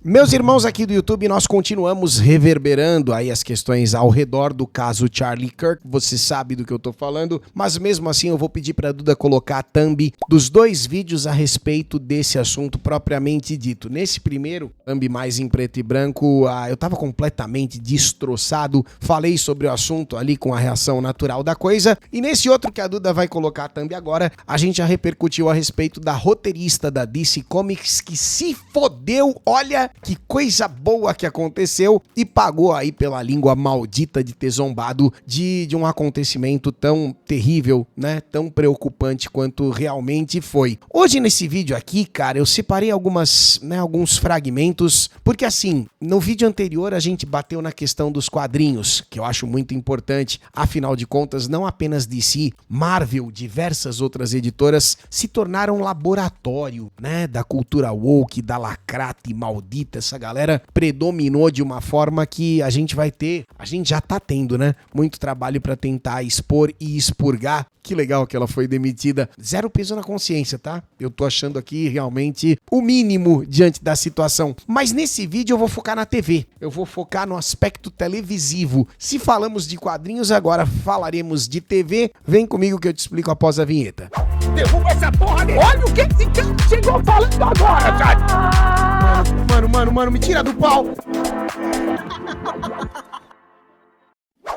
Meus irmãos aqui do YouTube, nós continuamos reverberando aí as questões ao redor do caso Charlie Kirk, você sabe do que eu tô falando, mas mesmo assim eu vou pedir pra Duda colocar a thumb dos 2 vídeos a respeito desse assunto propriamente dito. Nesse primeiro, thumb mais em preto e branco, eu tava completamente destroçado, falei sobre o assunto ali com a reação natural da coisa, e nesse outro que a Duda vai colocar a thumb agora, a gente já repercutiu a respeito da roteirista da DC Comics que se fodeu, olha que coisa boa que aconteceu e pagou aí pela língua maldita de ter zombado de um acontecimento tão terrível, né? Tão preocupante quanto realmente foi. Hoje nesse vídeo aqui, cara, eu separei alguns fragmentos, porque assim, no vídeo anterior a gente bateu na questão dos quadrinhos, que eu acho muito importante, afinal de contas, não apenas DC, Marvel, diversas outras editoras se tornaram laboratório, né? Da cultura woke, da lacrata e maldita. Essa galera predominou de uma forma que a gente já tá tendo, né? Muito trabalho pra tentar expor e expurgar. Que legal que ela foi demitida. Zero peso na consciência, tá? Eu tô achando aqui realmente o mínimo diante da situação. Mas nesse vídeo eu vou focar na TV. Eu vou focar no aspecto televisivo. Se falamos de quadrinhos, agora falaremos de TV. Vem comigo que eu te explico após a vinheta. Derruba essa porra dele! Olha o que esse cara chegou falando agora, cara! Mano, me tira do pau!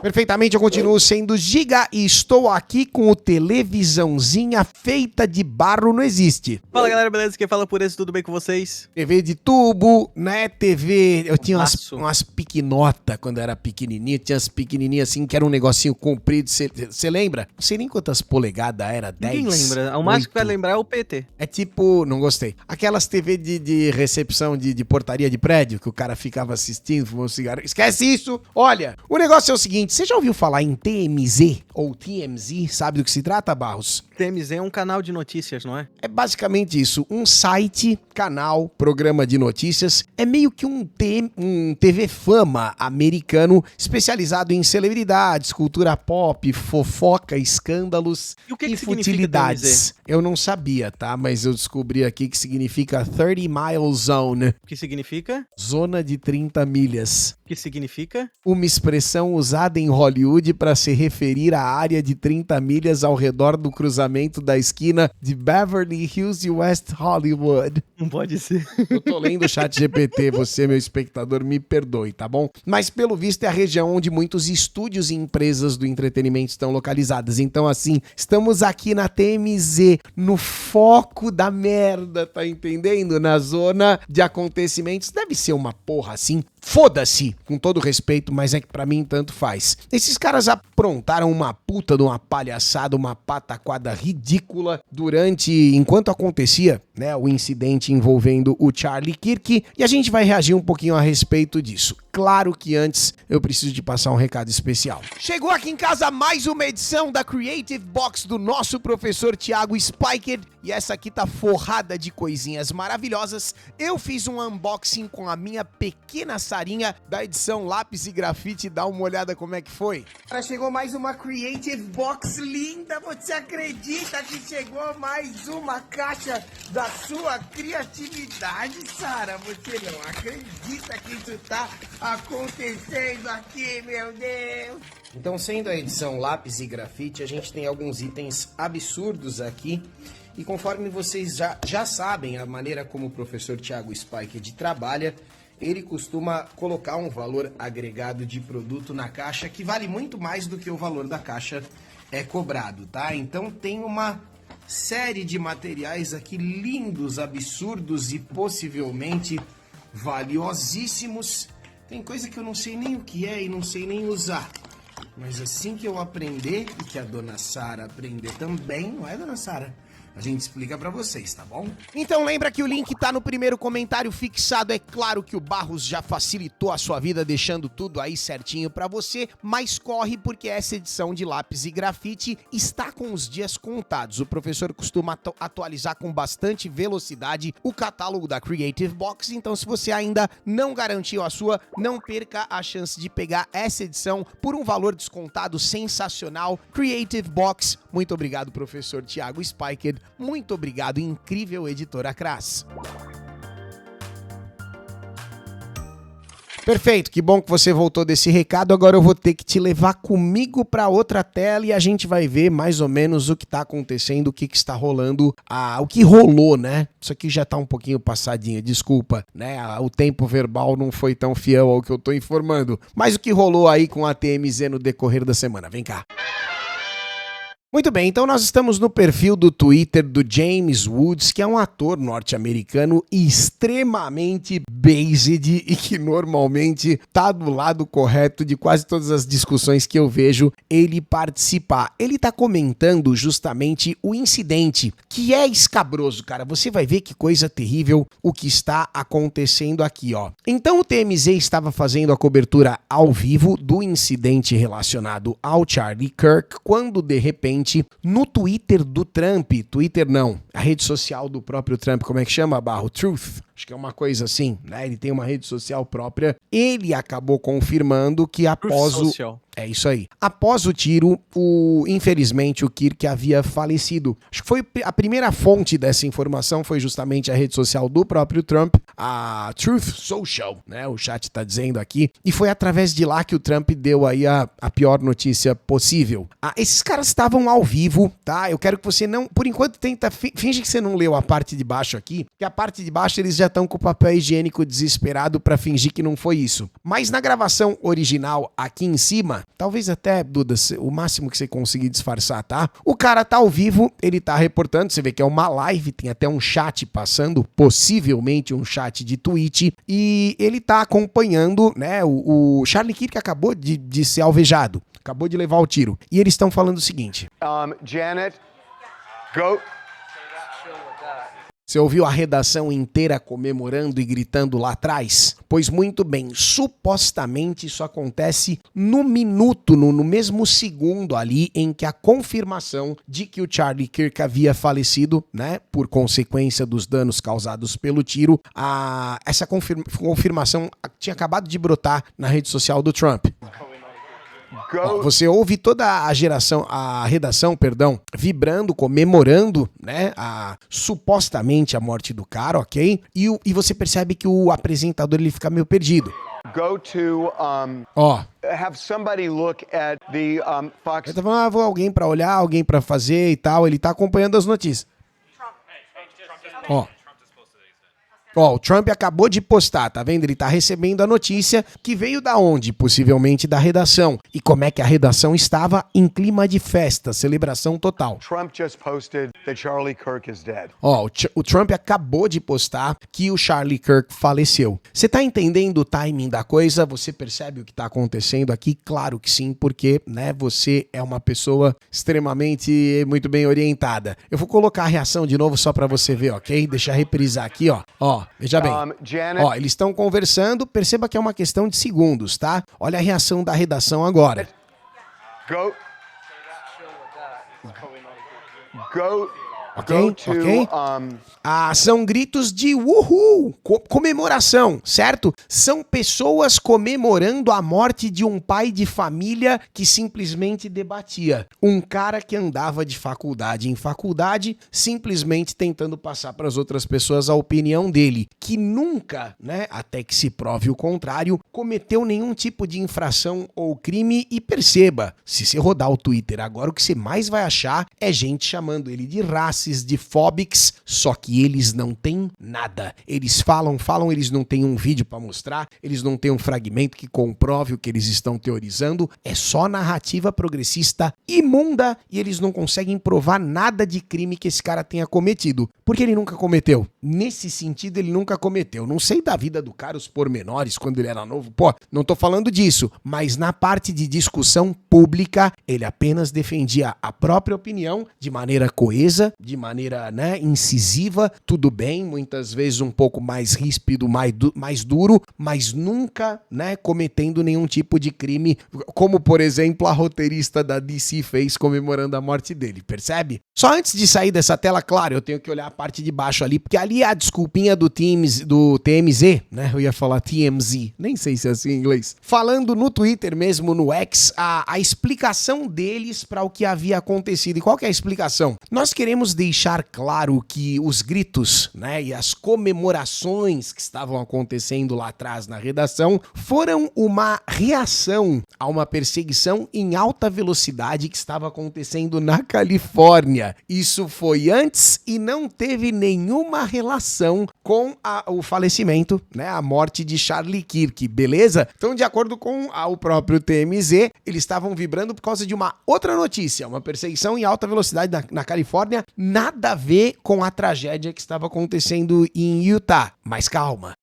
Perfeitamente, eu continuo sendo Giga e estou aqui com o televisãozinha feita de barro não existe. Fala galera, beleza? Quem fala por isso, tudo bem com vocês? TV de tubo, né? TV... Eu tinha umas piquinotas quando eu era pequenininho, tinha as pequenininhas assim que era um negocinho comprido, você lembra? Não sei nem quantas polegadas era, 10? Ninguém lembra, o máximo que vai lembrar é o PT. É tipo, não gostei, aquelas TV de recepção de portaria de prédio, que o cara ficava assistindo, fumando cigarro. Esquece isso! Olha, o negócio é o seguinte, você já ouviu falar em TMZ ou TMZ? Sabe do que se trata, Barros? TMZ é um canal de notícias, não é? É basicamente isso, um site, canal, programa de notícias, é meio que um TV Fama americano especializado em celebridades, cultura pop, fofoca, escândalos E o que e que futilidades. Eu não sabia, tá? Mas eu descobri aqui que significa 30 Mile Zone, O que significa? zona de 30 milhas. O que significa? Uma expressão usada em Hollywood para se referir à área de 30 milhas ao redor do cruzamento da esquina de Beverly Hills e West Hollywood. Não pode ser. Eu tô lendo o chat GPT, você, meu espectador, me perdoe, tá bom? Mas pelo visto é a região onde muitos estúdios e empresas do entretenimento estão localizadas. Então assim, estamos aqui na TMZ, no foco da merda, tá entendendo? Na zona de acontecimentos. Deve ser uma porra assim. Foda-se, com todo respeito, mas é que pra mim tanto faz. Esses caras aprontaram uma puta de uma palhaçada, uma pataquada ridícula enquanto acontecia, né, o incidente envolvendo o Charlie Kirk, e a gente vai reagir um pouquinho a respeito disso. Claro que antes eu preciso de passar um recado especial. Chegou aqui em casa mais uma edição da Creative Box do nosso professor Thiago Spiker, e essa aqui tá forrada de coisinhas maravilhosas. Eu fiz um unboxing com a minha pequena Sarinha da edição Lápis e Grafite, dá uma olhada como é que foi. Cara, chegou mais uma Creative Box linda, você acredita que chegou mais uma caixa da sua criatividade, Sara? Você não acredita que isso tá acontecendo aqui, meu Deus? Então, sendo a edição Lápis e Grafite, a gente tem alguns itens absurdos aqui. E conforme vocês já sabem, a maneira como o professor Thiago Spiker trabalha, ele costuma colocar um valor agregado de produto na caixa que vale muito mais do que o valor da caixa é cobrado, tá? Então tem uma série de materiais aqui lindos, absurdos e possivelmente valiosíssimos. Tem coisa que eu não sei nem o que é e não sei nem usar. Mas assim que eu aprender e que a dona Sara aprender também, não é, dona Sara? A gente explica pra vocês, tá bom? Então lembra que o link tá no primeiro comentário fixado. É claro que o Barros já facilitou a sua vida, deixando tudo aí certinho pra você, mas corre porque essa edição de Lápis e Grafite está com os dias contados. O professor costuma atualizar com bastante velocidade o catálogo da Creative Box, então se você ainda não garantiu a sua, não perca a chance de pegar essa edição por um valor descontado sensacional. Creative Box, muito obrigado, professor Thiago Spiker. Muito obrigado, incrível editora Cras. Perfeito, que bom que você voltou desse recado. Agora eu vou ter que te levar comigo para outra tela e a gente vai ver mais ou menos o que tá acontecendo, o que está rolando, o que rolou, né? Isso aqui já tá um pouquinho passadinho, desculpa, né? O tempo verbal não foi tão fiel ao que eu tô informando. Mas o que rolou aí com a TMZ no decorrer da semana? Vem cá. Muito bem, então nós estamos no perfil do Twitter do James Woods, que é um ator norte-americano extremamente based e que normalmente tá do lado correto de quase todas as discussões que eu vejo ele participar. Ele tá comentando justamente o incidente, que é escabroso, cara. Você vai ver que coisa terrível o que está acontecendo aqui, ó. Então o TMZ estava fazendo a cobertura ao vivo do incidente relacionado ao Charlie Kirk, quando de repente no Twitter do Trump, Twitter não, a rede social do próprio Trump, como é que chama, Barro? Truth, acho que é uma coisa assim, né? Ele tem uma rede social própria, ele acabou confirmando que após o... É isso aí. Após o tiro, infelizmente, o Kirk havia falecido. Acho que foi a primeira fonte dessa informação, foi justamente a rede social do próprio Trump, a Truth Social, né? O chat tá dizendo aqui. E foi através de lá que o Trump deu aí a pior notícia possível. Esses caras estavam ao vivo, tá? Eu quero que você não, por enquanto, finge que você não leu a parte de baixo aqui, que a parte de baixo eles já estão com o papel higiênico desesperado pra fingir que não foi isso. Mas na gravação original, aqui em cima, talvez até, Duda, o máximo que você conseguir disfarçar, tá? O cara tá ao vivo, ele tá reportando, você vê que é uma live, tem até um chat passando, possivelmente um chat de Twitch, e ele tá acompanhando, né, o Charlie Kirk acabou de ser alvejado, acabou de levar o tiro, e eles estão falando o seguinte. Janet, go... Você ouviu a redação inteira comemorando e gritando lá atrás? Pois muito bem, supostamente isso acontece no minuto, no mesmo segundo ali em que a confirmação de que o Charlie Kirk havia falecido, né, por consequência dos danos causados pelo tiro, essa confirmação tinha acabado de brotar na rede social do Trump. Ó, você ouve toda a redação, vibrando, comemorando, né, supostamente a morte do cara, ok? E você percebe que o apresentador ele fica meio perdido. Go to, Ó. have somebody look at the, Fox... Ele tá falando, vou alguém pra olhar, alguém pra fazer e tal, ele tá acompanhando as notícias. Ó. Ó, o Trump acabou de postar, tá vendo? Ele tá recebendo a notícia que veio da onde? Possivelmente da redação. E como é que a redação estava? Em clima de festa, celebração total. Trump just posted that Charlie Kirk is dead. Ó, o Trump acabou de postar que o Charlie Kirk faleceu. Você tá entendendo o timing da coisa? Você percebe o que tá acontecendo aqui? Claro que sim, porque, né, você é uma pessoa extremamente muito bem orientada. Eu vou colocar a reação de novo só pra você ver, ok? Deixa eu reprisar aqui, ó. Ó, veja bem. Janet... Ó, eles estão conversando, perceba que é uma questão de segundos, tá? Olha a reação da redação agora. Go... Go... Ok? Go to, ok? São gritos de uhul, comemoração, certo? São pessoas comemorando a morte de um pai de família que simplesmente debatia. Um cara que andava de faculdade em faculdade, simplesmente tentando passar para as outras pessoas a opinião dele, que nunca, né, até que se prove o contrário, cometeu nenhum tipo de infração ou crime. E perceba, se você rodar o Twitter agora, o que você mais vai achar é gente chamando ele de racistas, de fóbics, só que eles não têm nada. Eles falam, eles não têm um vídeo pra mostrar, eles não têm um fragmento que comprove o que eles estão teorizando, é só narrativa progressista imunda e eles não conseguem provar nada de crime que esse cara tenha cometido, porque ele nunca cometeu. Nesse sentido, ele nunca cometeu. Não sei da vida do cara, os pormenores, quando ele era novo, pô, não tô falando disso, mas na parte de discussão pública, ele apenas defendia a própria opinião de maneira coesa, de maneira, né, incisiva, tudo bem, muitas vezes um pouco mais ríspido, mais duro, mas nunca, né, cometendo nenhum tipo de crime, como, por exemplo, a roteirista da DC fez comemorando a morte dele, percebe? Só antes de sair dessa tela, claro, eu tenho que olhar a parte de baixo ali, porque ali é a desculpinha do TMZ, né, eu ia falar TMZ, nem sei se é assim em inglês, falando no Twitter mesmo, no X, a explicação deles para o que havia acontecido. E qual que é a explicação? Nós queremos deixar claro que os gritos, né, e as comemorações que estavam acontecendo lá atrás na redação foram uma reação a uma perseguição em alta velocidade que estava acontecendo na Califórnia. Isso foi antes e não teve nenhuma relação com o falecimento, né, a morte de Charlie Kirk, beleza? Então, de acordo com o próprio TMZ, eles estavam vibrando por causa de uma outra notícia, uma perseguição em alta velocidade na Califórnia, nada a ver com a tragédia que estava acontecendo em Utah. Mas calma.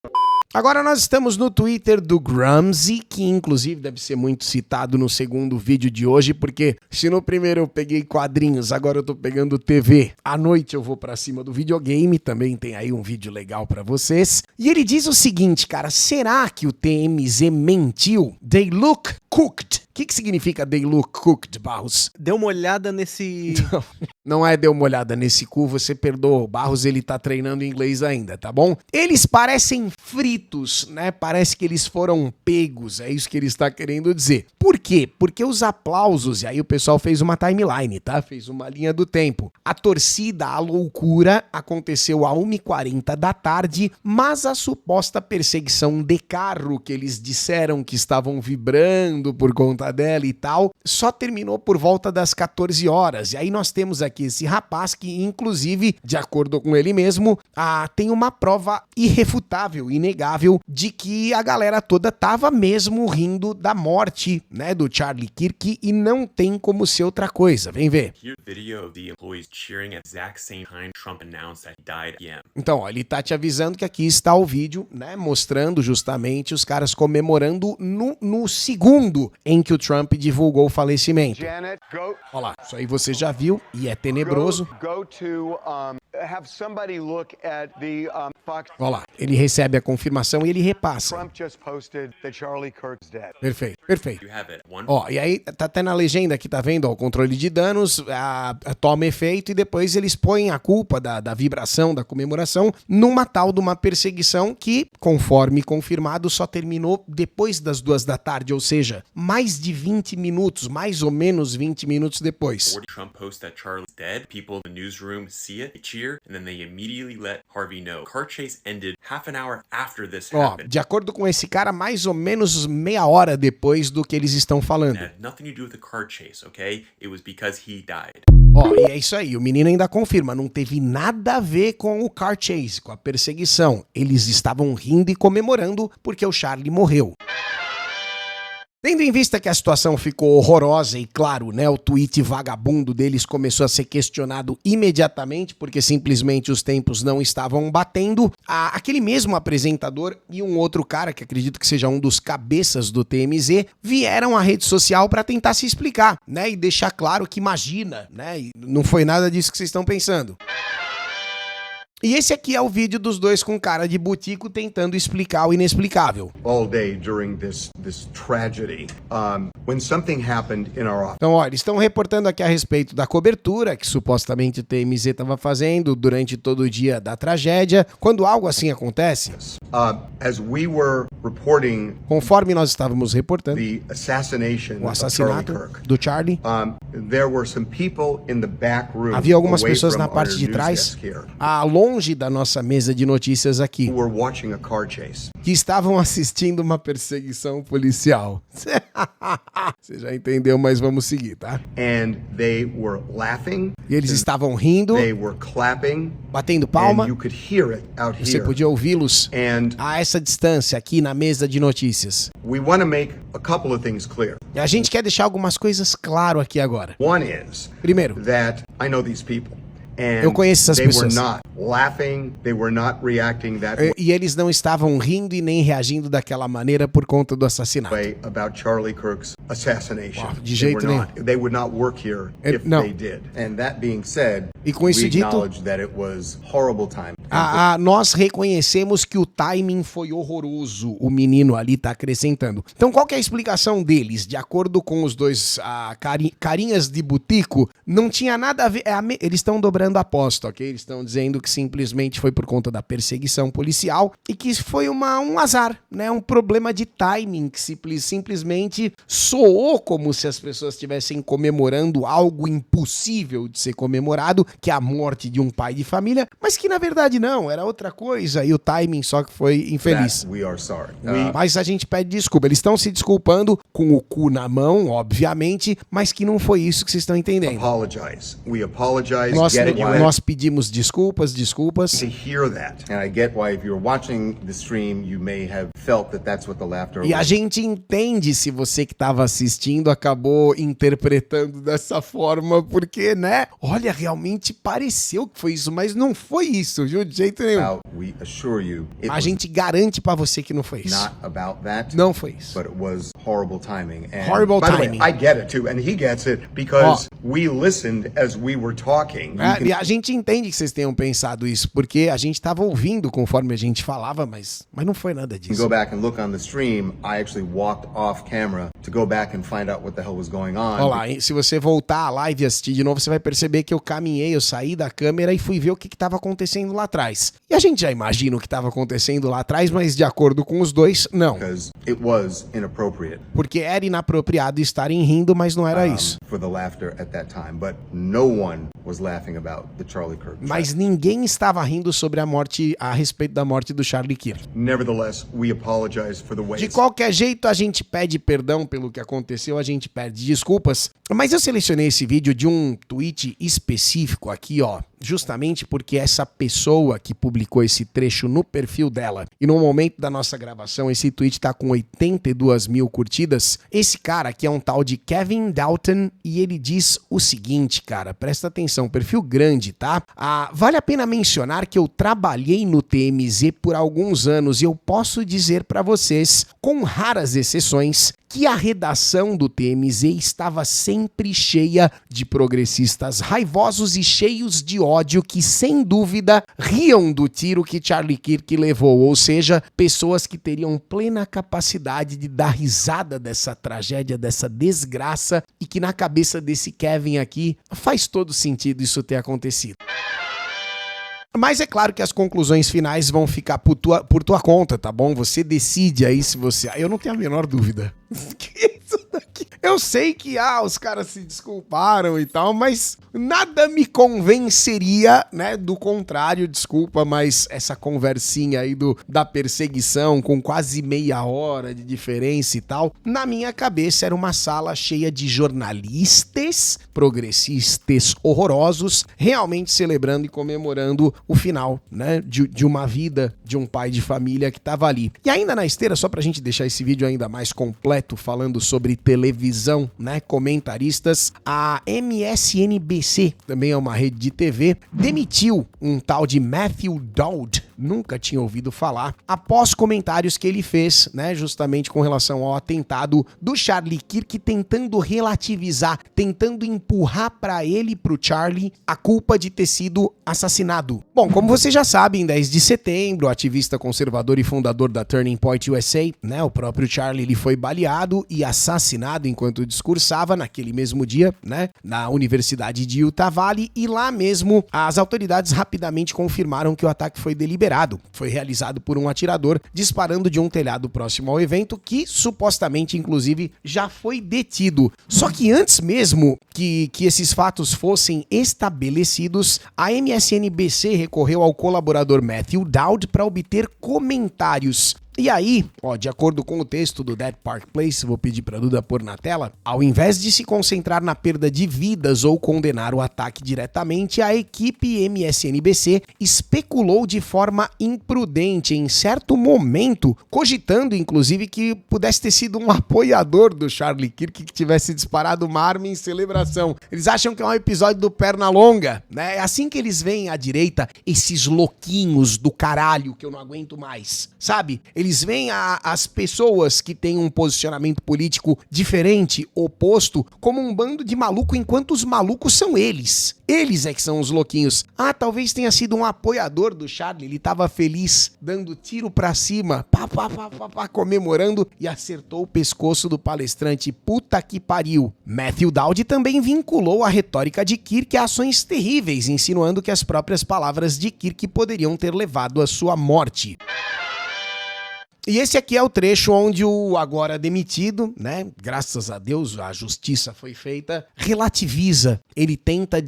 Agora nós estamos no Twitter do Grumsy, que inclusive deve ser muito citado no segundo vídeo de hoje, porque se no primeiro eu peguei quadrinhos, agora eu tô pegando TV. À noite eu vou pra cima do videogame, também tem aí um vídeo legal pra vocês. E ele diz o seguinte, cara, será que o TMZ mentiu? They look cooked. O que significa they look cooked, Barros? Deu uma olhada nesse... Não é deu uma olhada nesse cu, você perdoa. O Barros, ele tá treinando inglês ainda, tá bom? Eles parecem fritos, né? Parece que eles foram pegos, é isso que ele está querendo dizer. Por quê? Porque os aplausos, e aí o pessoal fez uma timeline, tá? Fez uma linha do tempo. A torcida, a loucura, aconteceu às 1h40 da tarde, mas a suposta perseguição de carro que eles disseram que estavam vibrando por conta dela e tal, só terminou por volta das 14 horas. E aí nós temos aqui esse rapaz que, inclusive, de acordo com ele mesmo, tem uma prova irrefutável, inegável, de que a galera toda tava mesmo rindo da morte, né, do Charlie Kirk, e não tem como ser outra coisa. Vem ver. Então, ó, ele tá te avisando que aqui está o vídeo, né, mostrando justamente os caras comemorando no segundo em que o Trump divulgou o falecimento. Janet, Olha lá, isso aí você já viu e é tenebroso. Go to have somebody look at the Fox. Olha lá, ele recebe a confirmação e ele repassa. Trump just posted that Charlie Kirk's dead. Perfeito, perfeito. Ó, e aí tá até na legenda aqui, tá vendo? Ó, o controle de danos, toma efeito e depois eles põem a culpa da vibração, da comemoração, numa tal de uma perseguição que, conforme confirmado, só terminou depois das 2 da tarde, ou seja, mais de 20 minutos, mais ou menos 20 minutos depois. Trump posts that Charlie's dead. People in the newsroom see it, they cheer, and then they immediately let Harvey know. Car chase ended half an hour after this Ó, happened. de acordo com esse cara, mais ou menos meia hora depois do que eles estão falando. It had nothing to do with the car chase, okay? It was because he died. Ó, e é isso aí, o menino ainda confirma, não teve nada a ver com o car chase, com a perseguição. Eles estavam rindo e comemorando porque o Charlie morreu. Tendo em vista que a situação ficou horrorosa e, claro, né, o tweet vagabundo deles começou a ser questionado imediatamente porque simplesmente os tempos não estavam batendo, aquele mesmo apresentador e um outro cara, que acredito que seja um dos cabeças do TMZ, vieram à rede social para tentar se explicar, né, e deixar claro que imagina, né, e não foi nada disso que vocês estão pensando. E esse aqui é o vídeo dos dois com cara de butico tentando explicar o inexplicável. All day during this tragedy, when something happened in our office. Então, olha, eles estão reportando aqui a respeito da cobertura que supostamente o TMZ estava fazendo durante todo o dia da tragédia. Quando algo assim acontece, As we were reporting conforme nós estávamos reportando the assassination o of Charlie assassinato Kirk, do Charlie, there were some people in the back room, havia algumas away pessoas from na parte our de news trás, desk here, longe da nossa mesa de notícias aqui, who were watching a car chase. que estavam assistindo uma perseguição policial. Você já entendeu, mas vamos seguir, tá? And they were laughing, E eles estavam rindo, they were clapping, batendo palma, and you could hear it out você here. podia ouvi-los And a essa distância aqui na mesa de notícias. we want to make a couple of things clear. E a gente quer deixar algumas coisas claro aqui agora. One is Primeiro, that I know these people. And eu conheço essas they pessoas. were not laughing, they were not reacting that way e eles não estavam rindo e nem reagindo daquela maneira por conta do assassinato. about Charlie Kirk's assassination. Uau, de They jeito were nenhum. not. They would not work here if não. they did. And that being said, E com isso we dito, acknowledge that it was horrible time. nós reconhecemos que o timing foi horroroso, o menino ali tá acrescentando. Então qual que é a explicação deles? De acordo com os dois carinhas de butico, não tinha nada a ver, eles estão dobrando a aposta, ok? Eles estão dizendo que simplesmente foi por conta da perseguição policial e que foi um azar, né? Um problema de timing que simplesmente soou como se as pessoas estivessem comemorando algo impossível de ser comemorado que é a morte de um pai de família, mas que na verdade não, era outra coisa e o timing só que foi infeliz. That we are sorry. Mas a gente pede desculpa, eles estão se desculpando com o cu na mão, obviamente, mas que não foi isso que vocês estão entendendo. Apologize. We apologize. Nós, Get it. nós pedimos desculpas. To hear that, and I get why if you're watching the stream, you may have felt that that's what the laughter E a was. gente entende se você que estava assistindo acabou interpretando dessa forma, porque, né? Olha, realmente pareceu que foi isso, mas não foi isso, viu? De jeito nenhum. We assure you, it A was gente garante pra você que não foi isso. not about that. Não foi isso. But it was horrible timing. And Horrible by the way, timing. I get it too, and he gets it because we listened as we were talking. You can E a gente entende que vocês tenham pensado isso, porque a gente tava ouvindo conforme a gente falava, mas não foi nada disso. go back and look on the stream. I actually walked off camera to go back and find out what the hell was going on. Olha lá, hein? Se você voltar à live e assistir de novo, você vai perceber que eu caminhei, eu saí da câmera e fui ver o que estava acontecendo lá atrás. E a gente já imagina o que estava acontecendo lá atrás, mas de acordo com os dois, não. Because it was inappropriate Porque era inapropriado estarem rindo, mas não era isso. for the laughter at that time. But no one was laughing about the Charlie Kirk. Mas ninguém estava rindo sobre a respeito da morte do Charlie Kirk. Nevertheless, we apologize for the ways. De qualquer jeito, a gente pede perdão pelo que aconteceu, a gente pede desculpas. Mas eu selecionei esse vídeo de um tweet específico aqui, ó. Justamente porque essa pessoa que publicou esse trecho no perfil dela, e no momento da nossa gravação, esse tweet tá com 82 mil curtidas. Esse cara aqui é um tal de Kevin Dalton e ele diz o seguinte, cara, presta atenção, perfil grande, tá? Vale a pena mencionar que eu trabalhei no TMZ por alguns anos e eu posso dizer pra vocês, com raras exceções, que a redação do TMZ estava sempre cheia de progressistas raivosos e cheios de ódio que, sem dúvida, riam do tiro que Charlie Kirk levou, ou seja, pessoas que teriam plena capacidade de dar risada dessa tragédia, dessa desgraça, e que na cabeça desse Kevin aqui faz todo sentido isso ter acontecido. Mas é claro que as conclusões finais vão ficar por tua conta, tá bom? Você decide aí se você... Eu não tenho a menor dúvida. Que é isso daqui? Eu sei que, os caras se desculparam e tal, mas nada me convenceria, né? Do contrário, desculpa, mas essa conversinha aí da perseguição com quase meia hora de diferença e tal, na minha cabeça era uma sala cheia de jornalistas, progressistas horrorosos, realmente celebrando e comemorando o final, né? De uma vida de um pai de família que tava ali. E ainda na esteira, só pra gente deixar esse vídeo ainda mais completo, falando sobre televisão, né, comentaristas, a MSNBC, também é uma rede de TV, demitiu um tal de Matthew Dowd, nunca tinha ouvido falar, após comentários que ele fez, né, justamente com relação ao atentado do Charlie Kirk, tentando relativizar, tentando empurrar pra ele e pro Charlie a culpa de ter sido assassinado. Bom, como você já sabe, em 10 de setembro, o ativista conservador e fundador da Turning Point USA, né, o próprio Charlie, ele foi baleado e assassinado enquanto discursava naquele mesmo dia, né, na Universidade de Utah Valley, e lá mesmo as autoridades rapidamente confirmaram que o ataque foi deliberado. Foi realizado por um atirador disparando de um telhado próximo ao evento, que supostamente, inclusive, já foi detido. Só que antes mesmo que esses fatos fossem estabelecidos, a MSNBC recorreu ao colaborador Matthew Dowd para obter comentários. E aí, de acordo com o texto do Dead Park Place, vou pedir pra Duda pôr na tela, ao invés de se concentrar na perda de vidas ou condenar o ataque diretamente, a equipe MSNBC especulou de forma imprudente em certo momento, cogitando inclusive que pudesse ter sido um apoiador do Charlie Kirk que tivesse disparado uma arma em celebração. Eles acham que é um episódio do Pernalonga, né? É assim que eles veem à direita esses louquinhos do caralho que eu não aguento mais, sabe? Eles veem as pessoas que têm um posicionamento político diferente, oposto, como um bando de maluco, enquanto os malucos são eles. Eles é que são os louquinhos. Talvez tenha sido um apoiador do Charlie, ele tava feliz, dando tiro pra cima, comemorando, e acertou o pescoço do palestrante. Puta que pariu. Matthew Dowd também vinculou a retórica de Kirk a ações terríveis, insinuando que as próprias palavras de Kirk poderiam ter levado à sua morte. E esse aqui é o trecho onde o agora demitido, né, graças a Deus a justiça foi feita, relativiza. Ele tenta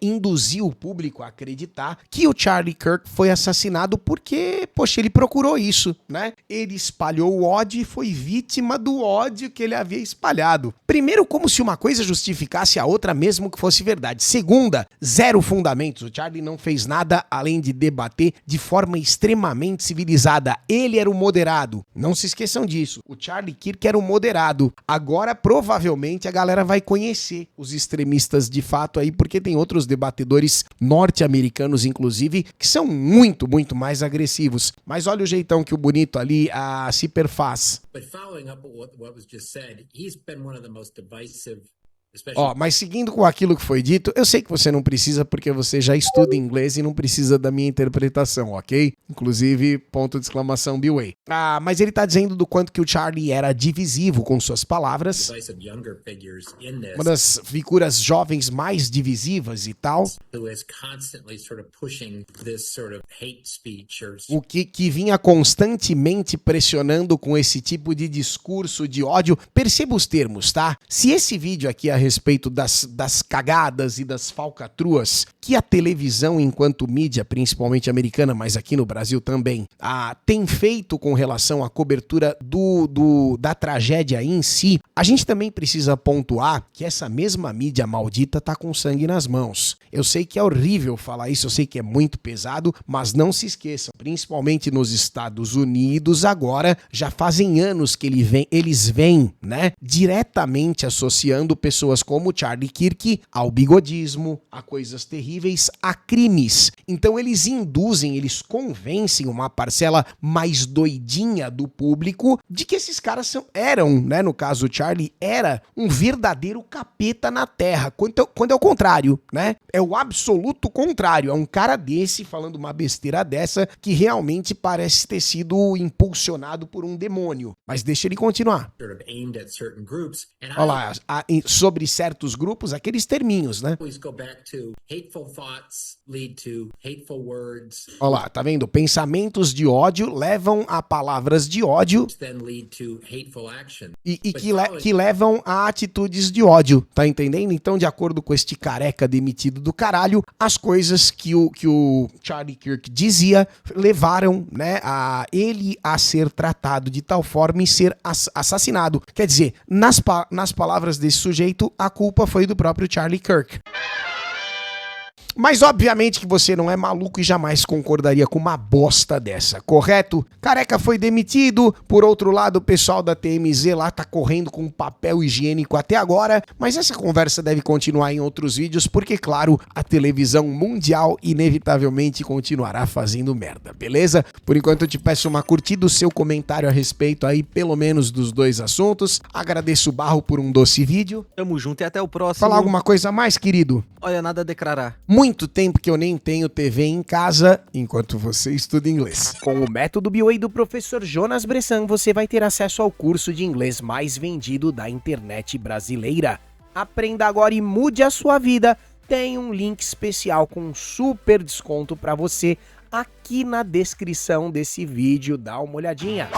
induzir o público a acreditar que o Charlie Kirk foi assassinado porque, poxa, ele procurou isso, né? Ele espalhou o ódio e foi vítima do ódio que ele havia espalhado. Primeiro, como se uma coisa justificasse a outra mesmo que fosse verdade. Segunda, zero fundamentos. O Charlie não fez nada além de debater de forma extremamente civilizada. Ele era o moderado. Não se esqueçam disso. O Charlie Kirk era o moderado. Agora, provavelmente, a galera vai conhecer os extremistas de fato aí, porque tem outros debatedores norte-americanos, inclusive, que são muito, muito mais agressivos. Mas olha o jeitão que o bonito ali se perfaz. But following up what was just said, he's been one of the most divisive. Ó, mas seguindo com aquilo que foi dito, eu sei que você não precisa porque você já estuda inglês e não precisa da minha interpretação, ok? Inclusive, ponto de exclamação B-Way. Mas ele tá dizendo do quanto que o Charlie era divisivo com suas palavras. Uma das figuras jovens mais divisivas e tal. O que vinha constantemente pressionando com esse tipo de discurso de ódio. Perceba os termos, tá? Se esse vídeo aqui a respeito das cagadas e das falcatruas que a televisão, enquanto mídia, principalmente americana, mas aqui no Brasil também, tem feito com relação à cobertura da tragédia em si, a gente também precisa pontuar que essa mesma mídia maldita tá com sangue nas mãos. Eu sei que é horrível falar isso, eu sei que é muito pesado, mas não se esqueçam, principalmente nos Estados Unidos agora, já fazem anos que eles vêm, né, diretamente associando pessoas como Charlie Kirk ao bigodismo, a coisas terríveis, a crimes. Então eles induzem, eles convencem uma parcela mais doidinha do público de que esses caras eram, né, no caso o Charlie, era um verdadeiro capeta na Terra, quando é o contrário, né? É o absoluto contrário, é um cara desse falando uma besteira dessa que realmente parece ter sido impulsionado por um demônio. Mas deixa ele continuar. Olha lá, sobre certos grupos, aqueles terminhos, né? Olha lá, tá vendo? Pensamentos de ódio levam a palavras de ódio e que levam a atitudes de ódio, tá entendendo? Então, de acordo com este careca demitido do caralho, as coisas que o Charlie Kirk dizia levaram, né, ele a ser tratado de tal forma e ser assassinado. Quer dizer, nas palavras desse sujeito, a culpa foi do próprio Charlie Kirk. Mas obviamente que você não é maluco e jamais concordaria com uma bosta dessa, correto? Careca foi demitido, por outro lado o pessoal da TMZ lá tá correndo com papel higiênico até agora, mas essa conversa deve continuar em outros vídeos porque, claro, a televisão mundial inevitavelmente continuará fazendo merda, beleza? Por enquanto eu te peço uma curtida, o seu comentário a respeito aí, pelo menos dos dois assuntos. Agradeço o Barro por um doce vídeo. Tamo junto e até o próximo. Falar alguma coisa a mais, querido? Olha, nada a declarar. Muito tempo que eu nem tenho TV em casa, enquanto você estuda inglês. Com o método B-Way do professor Jonas Bressan, você vai ter acesso ao curso de inglês mais vendido da internet brasileira. Aprenda agora e mude a sua vida. Tem um link especial com um super desconto para você aqui na descrição desse vídeo. Dá uma olhadinha.